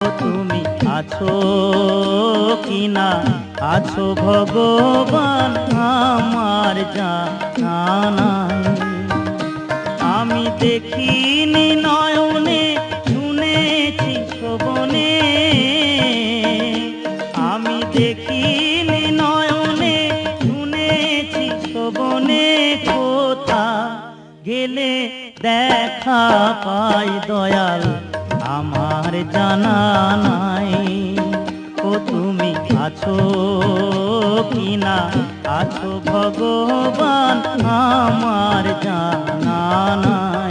তুমি আছো কিনা আছো ভগবান আমার জানা নাই। আমি দেখিনি নয়নে শুনেছি শ্রবণে, আমি দেখিনি নয়নে শুনেছি শ্রবণে, কোথা গেলে দেখা পাই দয়াল আমার জানা নাই। ও তুমি আছো কিনা আছো ভগবান আমার জানা নাই।